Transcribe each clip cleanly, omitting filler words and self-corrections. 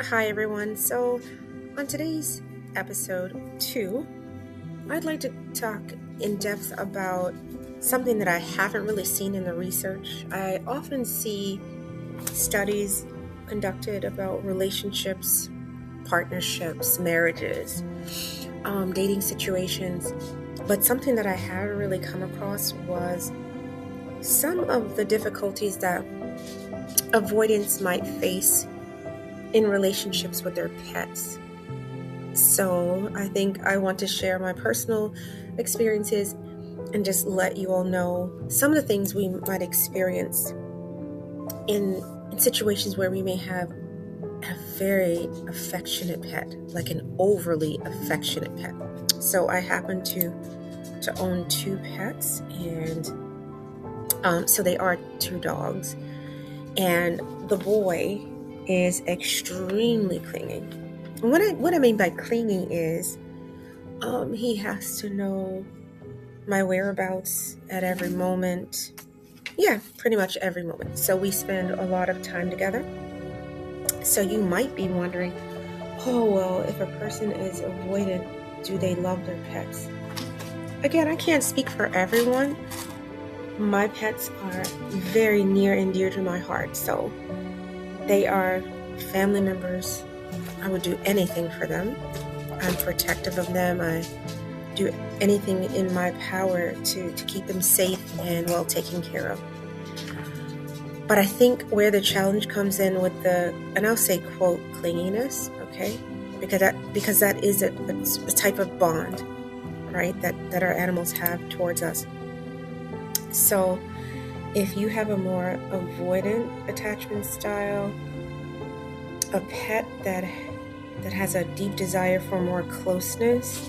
Hi, everyone. So, on today's episode 2, I'd like to talk in depth about something that I haven't really seen in the research. I often see studies conducted about relationships, partnerships, marriages, dating situations, but something that I haven't really come across was some of the difficulties that avoidants might face in relationships with their pets. So I think I want to share my personal experiences and just let you all know some of the things we might experience in situations where we may have a very affectionate pet, like an overly affectionate pet. So I happen to own two pets, and so they are two dogs, and the boy is extremely clingy. And what I mean by clingy is he has to know my whereabouts at every moment. Yeah, pretty much every moment. So we spend a lot of time together. So you might be wondering, oh, well, if a person is avoidant, do they love their pets? Again, I can't speak for everyone. My pets are very near and dear to my heart. So they are family members. I would do anything for them. I'm protective of them. I do anything in my power to keep them safe and well taken care of. But I think where the challenge comes in with and I'll say quote clinginess, okay, because that is a type of bond, right, that our animals have towards us. So if you have a more avoidant attachment style, a pet that has a deep desire for more closeness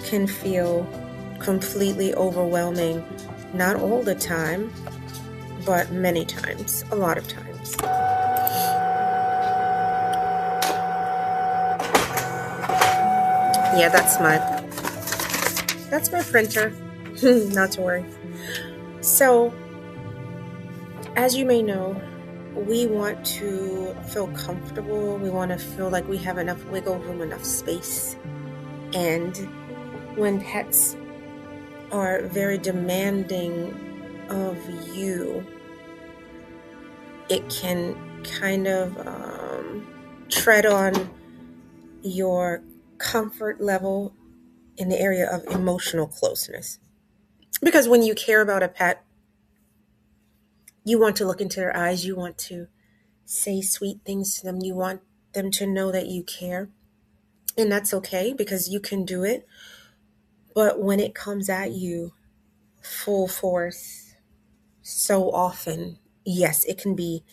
can feel completely overwhelming, not all the time, but many times, a lot of times. Yeah, that's my printer. Not to worry. So, as you may know, we want to feel comfortable. We want to feel like we have enough wiggle room, enough space. And when pets are very demanding of you, it can kind of tread on your comfort level in the area of emotional closeness. Because when you care about a pet, you want to look into their eyes, you want to say sweet things to them, you want them to know that you care. And that's okay because you can do it. But when it comes at you full force so often, yes, it can be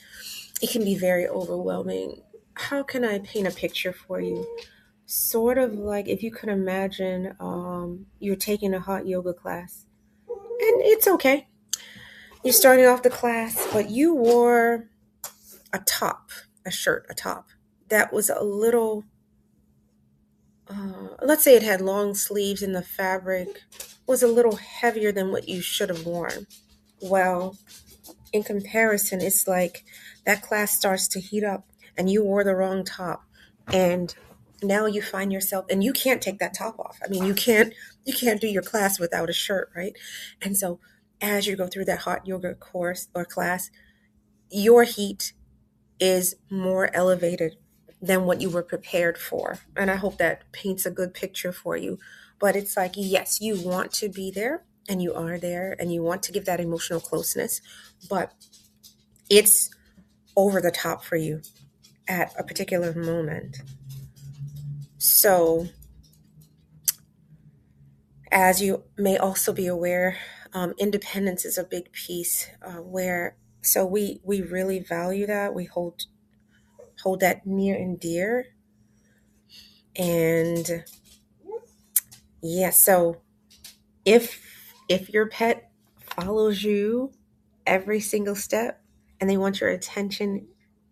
very overwhelming. How can I paint a picture for you? Sort of like if you could imagine you're taking a hot yoga class, and it's okay. You're starting off the class, but you wore a top that was a little, let's say it had long sleeves and the fabric was a little heavier than what you should have worn. Well, in comparison, it's like that class starts to heat up and you wore the wrong top. And now you find yourself, and you can't take that top off. I mean, you can't do your class without a shirt, right? And so as you go through that hot yoga course or class, your heat is more elevated than what you were prepared for. And I hope that paints a good picture for you. But it's like, yes, you want to be there and you are there and you want to give that emotional closeness, but it's over the top for you at a particular moment. So, as you may also be aware, independence is a big piece where so we really value that. We hold that near and dear. And yeah, so if your pet follows you every single step and they want your attention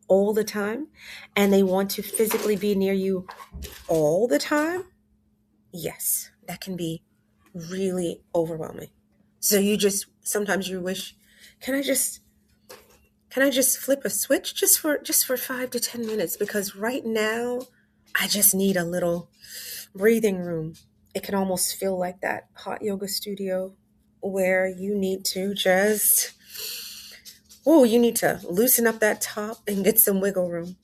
all the time and they want to physically be near you all the time, yes, that can be really overwhelming. So you just sometimes you wish, can I just can I just flip a switch just for 5 to 10 minutes? Because right now I just need a little breathing room. It can almost feel like that hot yoga studio where you need to just, oh, you need to loosen up that top and get some wiggle room.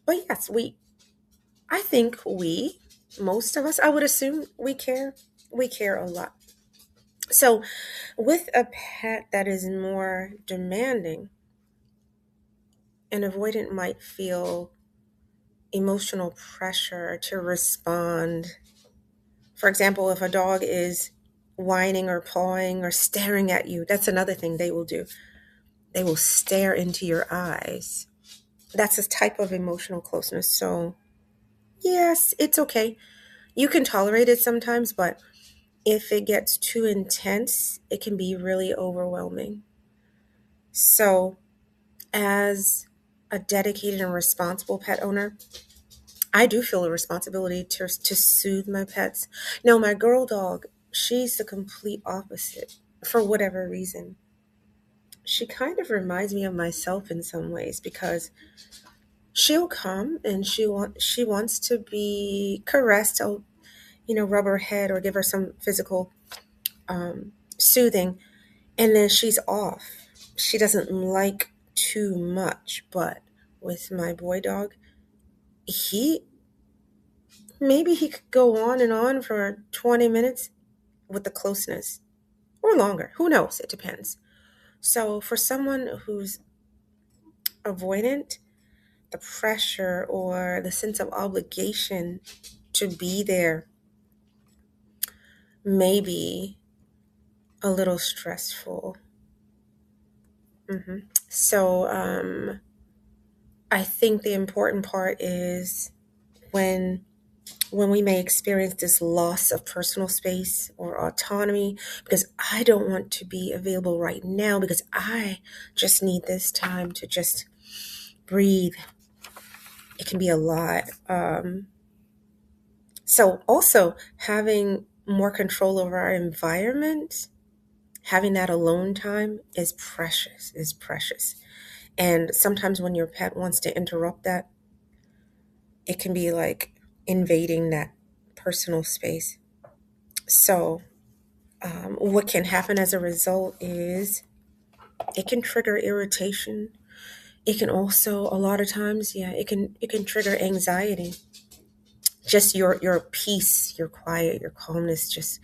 But yes, I think most of us, I would assume we care a lot. So with a pet that is more demanding, an avoidant might feel emotional pressure to respond. For example, if a dog is whining or pawing or staring at you, that's another thing they will do. They will stare into your eyes. That's a type of emotional closeness. So, yes, it's okay. You can tolerate it sometimes, but if it gets too intense, it can be really overwhelming. So, as a dedicated and responsible pet owner, I do feel a responsibility to soothe my pets. Now, my girl dog, she's the complete opposite for whatever reason. She kind of reminds me of myself in some ways because she'll come and she wants to be caressed. I'll rub her head or give her some physical soothing, and then she's off. She doesn't like too much, but with my boy dog, he maybe he could go on and on for 20 minutes with the closeness or longer. Who knows? It depends. So for someone who's avoidant, the pressure or the sense of obligation to be there may be a little stressful. So I think the important part is when we may experience this loss of personal space or autonomy because I don't want to be available right now because I just need this time to just breathe. It can be a lot. So also having more control over our environment, having that alone time is precious. And sometimes when your pet wants to interrupt that, it can be like invading that personal space. So what can happen as a result is it can trigger irritation. It can also a lot of times, yeah, it can trigger anxiety. Just your peace, your quiet, your calmness just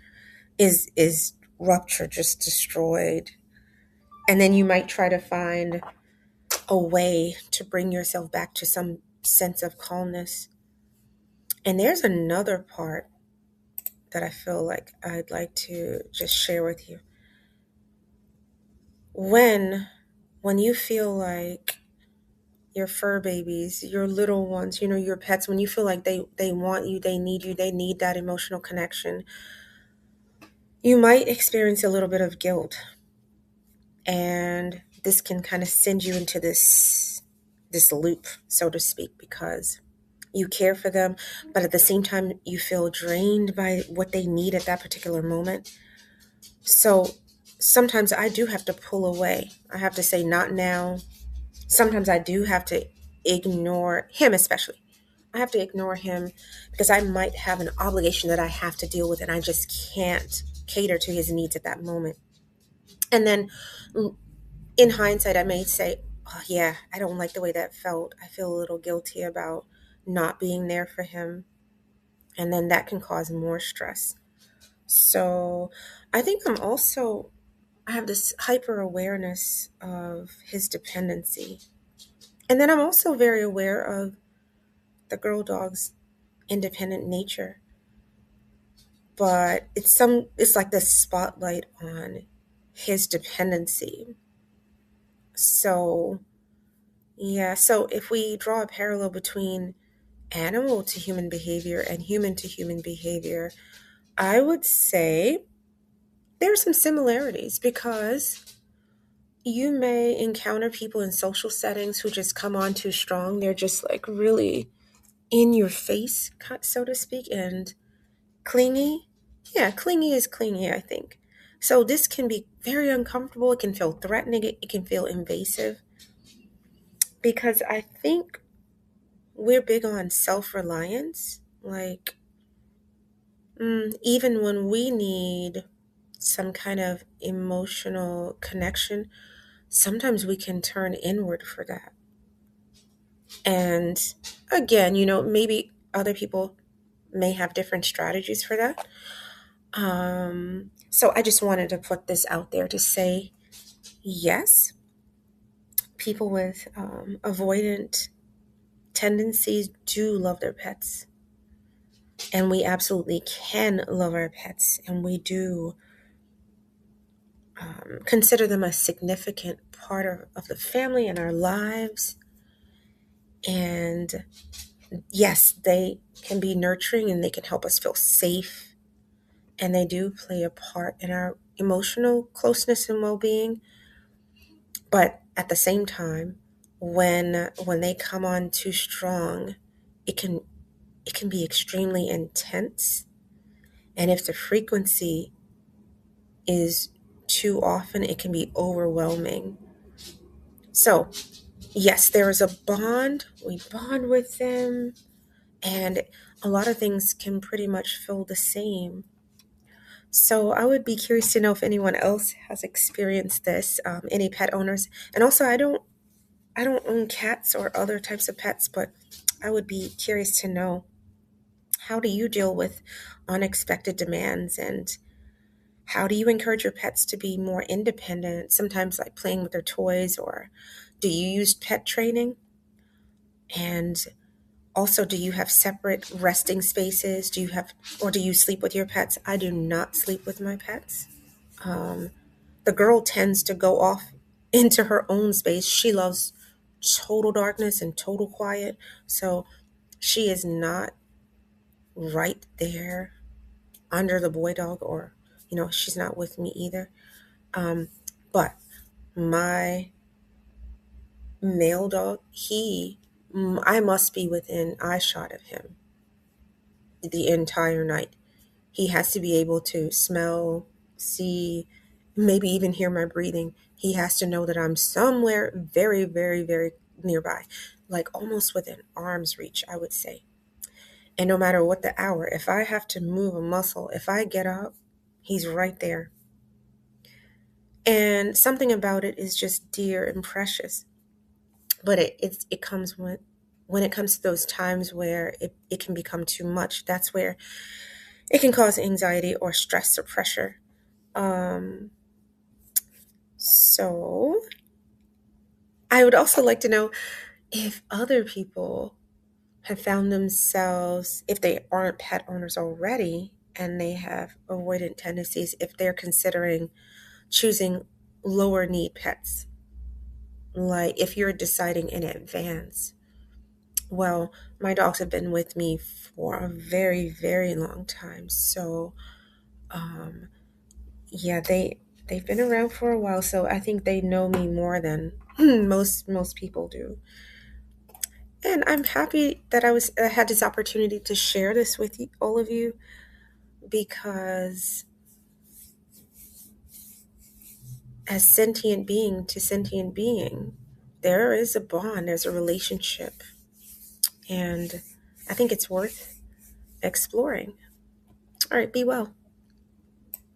is ruptured, just destroyed. And then you might try to find a way to bring yourself back to some sense of calmness. And there's another part that I feel like I'd like to just share with you. When you feel like your fur babies, your little ones, your pets, when you feel like they want you, they need that emotional connection, you might experience a little bit of guilt. And this can kind of send you into this loop, so to speak, because you care for them, but at the same time you feel drained by what they need at that particular moment. So sometimes I do have to pull away. I have to say, not now. Sometimes I do have to ignore him, especially. I have to ignore him because I might have an obligation that I have to deal with and I just can't cater to his needs at that moment. And then in hindsight, I may say, oh, yeah, I don't like the way that felt. I feel a little guilty about not being there for him. And then that can cause more stress. So I think I have this hyper awareness of his dependency. And then I'm also very aware of the girl dog's independent nature. But it's like the spotlight on his dependency. So yeah, so if we draw a parallel between animal to human behavior and human to human behavior, I would say there are some similarities because you may encounter people in social settings who just come on too strong. They're just like really in your face, so to speak, and clingy. Yeah, clingy is clingy, I think. So this can be very uncomfortable. It can feel threatening. It can feel invasive. because I think we're big on self reliance. Like, even when we need some kind of emotional connection, sometimes we can turn inward for that. And again, maybe other people may have different strategies for that. So I just wanted to put this out there to say yes, people with avoidant tendencies do love their pets. And we absolutely can love our pets. And we do consider them a significant part of the family and our lives. And yes, they can be nurturing and they can help us feel safe. And they do play a part in our emotional closeness and well-being. But at the same time, when they come on too strong, it can it can be extremely intense. And if the frequency is too often, it can be overwhelming. So yes, there is a bond. We bond with them, and a lot of things can pretty much feel the same. So I would be curious to know if anyone else has experienced this, any pet owners. And also, I don't own cats or other types of pets, but I would be curious to know, how do you deal with unexpected demands, and how do you encourage your pets to be more independent, sometimes like playing with their toys, or do you use pet training? And also, do you have separate resting spaces? Or do you sleep with your pets? I do not sleep with my pets. Um, the girl tends to go off into her own space. She loves total darkness and total quiet. So she is not right there under the boy dog, or, she's not with me either. Um, but my male dog, I must be within eye shot of him the entire night. He has to be able to smell, see, maybe even hear my breathing. He has to know that I'm somewhere very, very, very nearby, like almost within arm's reach, I would say. And no matter what the hour, if I have to move a muscle, if I get up, he's right there. And something about it is just dear and precious. But it comes when it comes to those times where it can become too much. That's where it can cause anxiety or stress or pressure. Um, so I would also like to know if other people have found themselves, if they aren't pet owners already and they have avoidant tendencies, if they're considering choosing lower need pets. Like if you're deciding in advance, well, my dogs have been with me for a very, very long time. So, um, yeah, they've been around for a while. So I think they know me more than most people do. And I'm happy that I had this opportunity to share this with all of you, because as sentient being to sentient being, there is a bond, there's a relationship, and I think it's worth exploring. All right, be well.